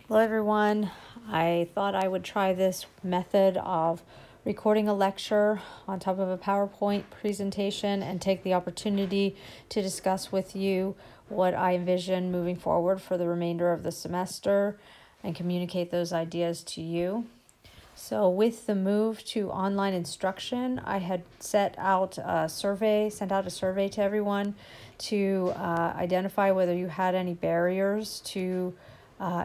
Hello everyone. I thought I would try this method of recording a lecture on top of a PowerPoint presentation and take the opportunity to discuss with you what I envision moving forward for the remainder of the semester and communicate those ideas to you. So with the move to online instruction, I had sent out a survey to everyone to identify whether you had any barriers to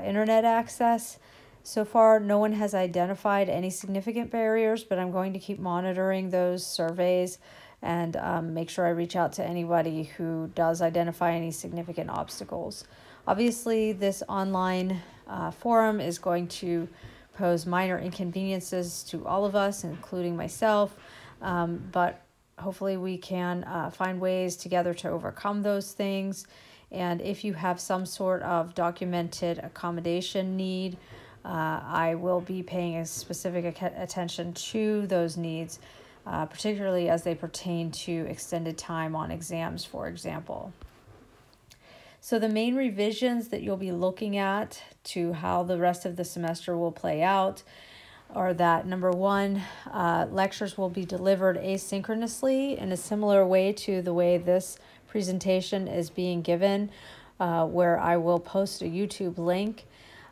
internet access. So far, no one has identified any significant barriers, but I'm going to keep monitoring those surveys and make sure I reach out to anybody who does identify any significant obstacles. Obviously, this online forum is going to pose minor inconveniences to all of us, including myself, but hopefully we can find ways together to overcome those things. And if you have some sort of documented accommodation need, I will be paying a specific attention to those needs, particularly as they pertain to extended time on exams, for example. So the main revisions that you'll be looking at to how the rest of the semester will play out are that, number one, lectures will be delivered asynchronously in a similar way to the way this presentation is being given, where I will post a YouTube link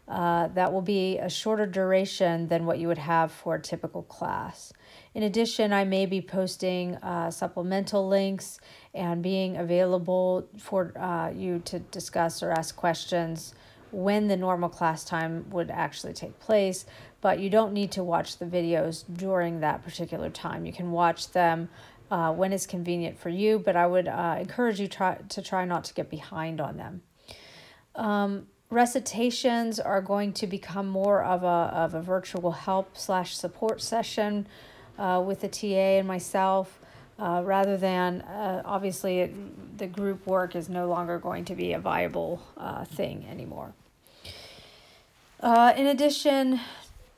that will be a shorter duration than what you would have for a typical class. In addition, I may be posting supplemental links and being available for you to discuss or ask questions when the normal class time would actually take place, but you don't need to watch the videos during that particular time. You can watch them when it's convenient for you, but I would encourage you to try not to get behind on them. Recitations are going to become more of a virtual help / support session with the TA and myself, rather than obviously the group work is no longer going to be a viable thing anymore. In addition,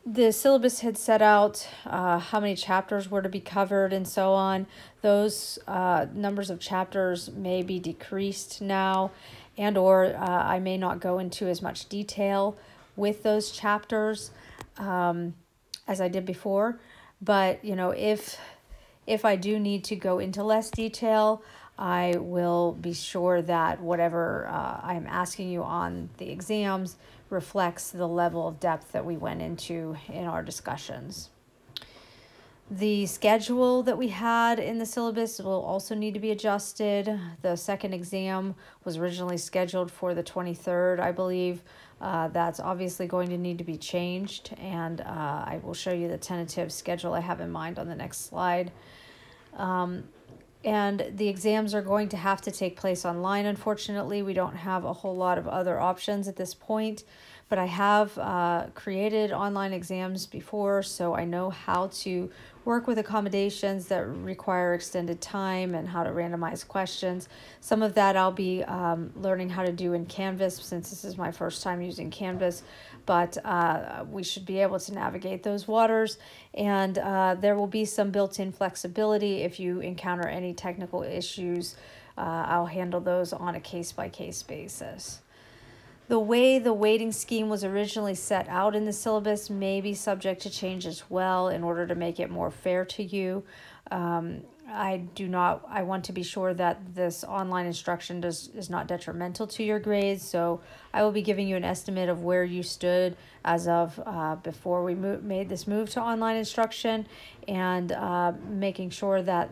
the syllabus had set out how many chapters were to be covered and so on. Those numbers of chapters may be decreased now, and or I may not go into as much detail with those chapters as I did before. But if I do need to go into less detail, I will be sure that whatever I'm asking you on the exams reflects the level of depth that we went into in our discussions. The schedule that we had in the syllabus will also need to be adjusted. The second exam was originally scheduled for the 23rd, I believe. That's obviously going to need to be changed, and I will show you the tentative schedule I have in mind on the next slide. And the exams are going to have to take place online, unfortunately. We don't have a whole lot of other options at this point, but I have created online exams before, so I know how to work with accommodations that require extended time and how to randomize questions. Some of that I'll be learning how to do in Canvas, since this is my first time using Canvas, but we should be able to navigate those waters, and there will be some built-in flexibility. If you encounter any technical issues, I'll handle those on a case-by-case basis. The way the weighting scheme was originally set out in the syllabus may be subject to change as well in order to make it more fair to you. I want to be sure that this online instruction is not detrimental to your grades, so I will be giving you an estimate of where you stood as of before we made this move to online instruction, and making sure that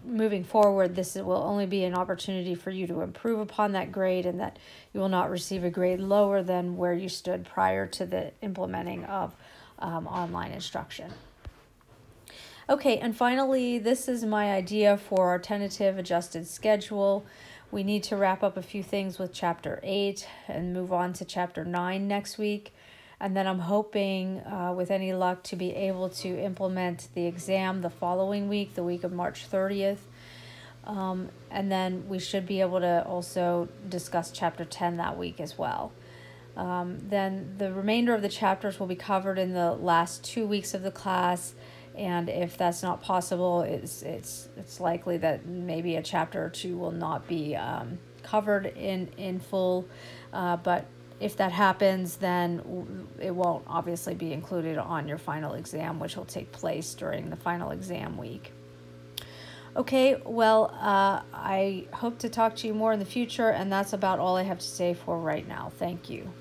moving forward this will only be an opportunity for you to improve upon that grade, and that you will not receive a grade lower than where you stood prior to the implementing of online instruction. Okay, and finally, this is my idea for our tentative adjusted schedule. We need to wrap up a few things with Chapter 8 and move on to Chapter 9 next week. And then I'm hoping, with any luck, to be able to implement the exam the following week, the week of March 30th. And then we should be able to also discuss Chapter 10 that week as well. Then the remainder of the chapters will be covered in the last 2 weeks of the class. And if that's not possible, it's likely that maybe a chapter or two will not be covered in full. But if that happens, then it won't obviously be included on your final exam, which will take place during the final exam week. Okay, well, I hope to talk to you more in the future, and that's about all I have to say for right now. Thank you.